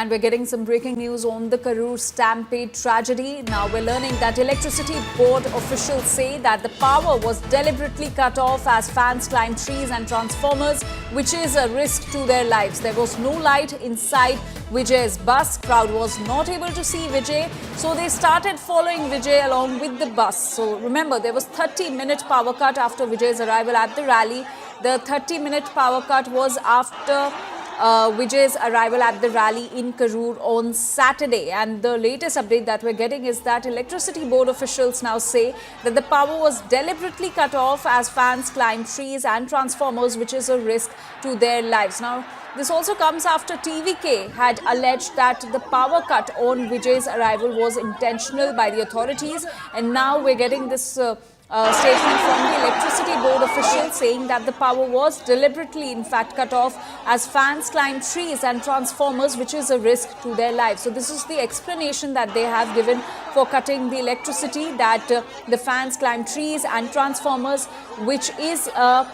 And we're getting some breaking news on the Karur Stampede tragedy. Now we're learning that electricity board officials say that the power was deliberately cut off as fans climbed trees and transformers, which is a risk to their lives. There was no light inside Vijay's bus. Crowd was not able to see Vijay, so they started following Vijay along with the bus. So remember, there was 30-minute power cut after Vijay's arrival at the rally. The 30-minute power cut was after Vijay's arrival at the rally in Karur on Saturday. And the latest update that we're getting is that electricity board officials now say that the power was deliberately cut off as fans climbed trees and transformers, which is a risk to their lives. Now, this also comes after TVK had alleged that the power cut on Vijay's arrival was intentional by the authorities. And now we're getting this statement from the electricity board official saying that the power was deliberately in fact cut off as fans climbed trees and transformers, which is a risk to their lives. So this is the explanation that they have given for cutting the electricity, that the fans climbed trees and transformers, which is a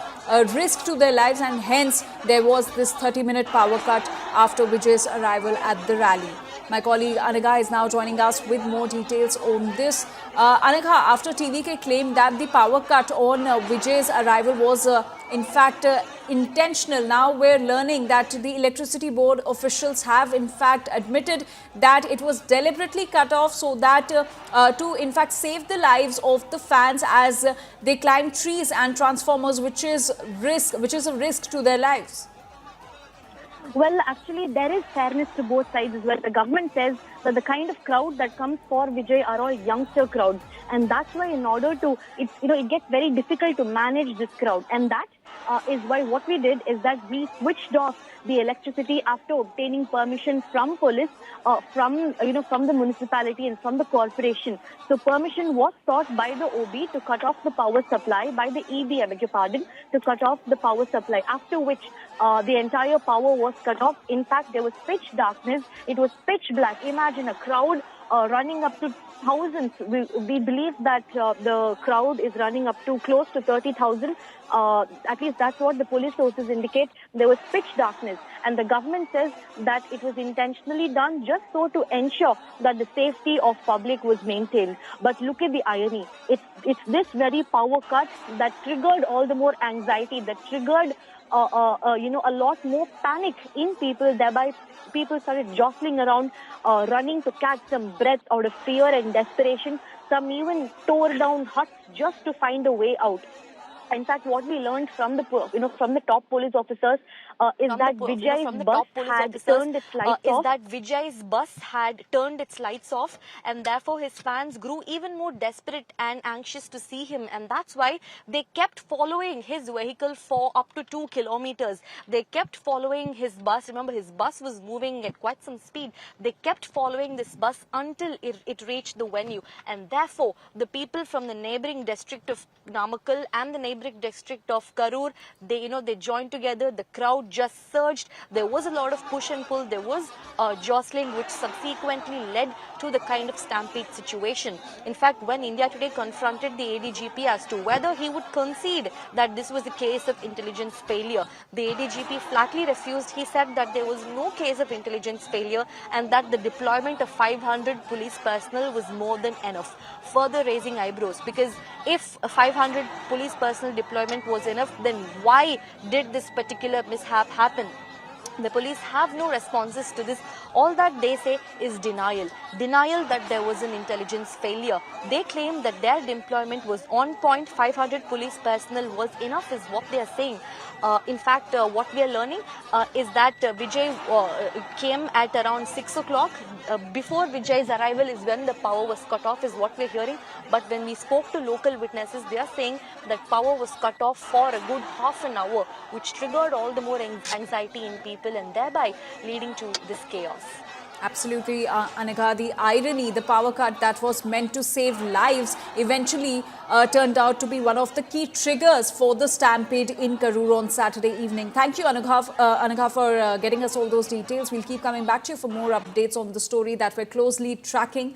risk to their lives, and hence there was this 30-minute power cut after Vijay's arrival at the rally. My colleague Anagha is now joining us with more details on this. Anagha, after TVK claimed that the power cut on Vijay's arrival was in fact intentional, now we're learning that the electricity board officials have in fact admitted that it was deliberately cut off so that to in fact save the lives of the fans as they climb trees and transformers, which is a risk to their lives. Well, actually, there is fairness to both sides as well. The government says that the kind of crowd that comes for Vijay are all youngster crowds. And that's why in order to, it gets very difficult to manage this crowd. And that is why what we did is that we switched off the electricity after obtaining permission from police, from the municipality and from the corporation. So permission was sought by the OB to cut off the power supply, by the EB, I beg your pardon, to cut off the power supply, after which the entire power was cut off. In fact, there was pitch darkness. It was pitch black. Imagine a crowd running up to thousands. We believe that the crowd is running up to close to 30,000. At least that's what the police sources indicate. There was pitch darkness, and the government says that it was intentionally done just so to ensure that the safety of public was maintained. But look at the irony. It's this very power cut that triggered all the more anxiety, that triggered a lot more panic in people. Thereby, people started jostling around, running to catch some breath out of fear and desperation. Some even tore down huts just to find a way out. In fact, what we learned from the top police officers is that Vijay's bus had turned its lights off. Vijay's bus had turned its lights off, and therefore his fans grew even more desperate and anxious to see him, and that's why they kept following his vehicle for up to 2 kilometers. They kept following his bus. Remember, his bus was moving at quite some speed. They kept following this bus until it reached the venue, and therefore the people from the neighboring district of Namakkal and the neighboring district of Karur, they joined together. The crowd just surged. There was a lot of push and pull. There was jostling, which subsequently led to the kind of stampede situation. In fact, when India Today confronted the ADGP as to whether he would concede that this was a case of intelligence failure, the ADGP flatly refused. He said that there was no case of intelligence failure and that the deployment of 500 police personnel was more than enough, further raising eyebrows, because if 500 police personnel deployment was enough, then why did this particular mishap happen? The police have no responses to this. All that they say is denial. Denial that there was an intelligence failure. They claim that their deployment was on point. 500 police personnel was enough is what they are saying. In fact, what we are learning is that Vijay came at around 6 o'clock. Before Vijay's arrival is when the power was cut off, is what we're hearing. But when we spoke to local witnesses, they are saying that power was cut off for a good half an hour, which triggered all the more anxiety in people and thereby leading to this chaos. Absolutely, Anagha, the irony, the power cut that was meant to save lives eventually turned out to be one of the key triggers for the stampede in Karur on Saturday evening. Thank you, Anagha, for getting us all those details. We'll keep coming back to you for more updates on the story that we're closely tracking.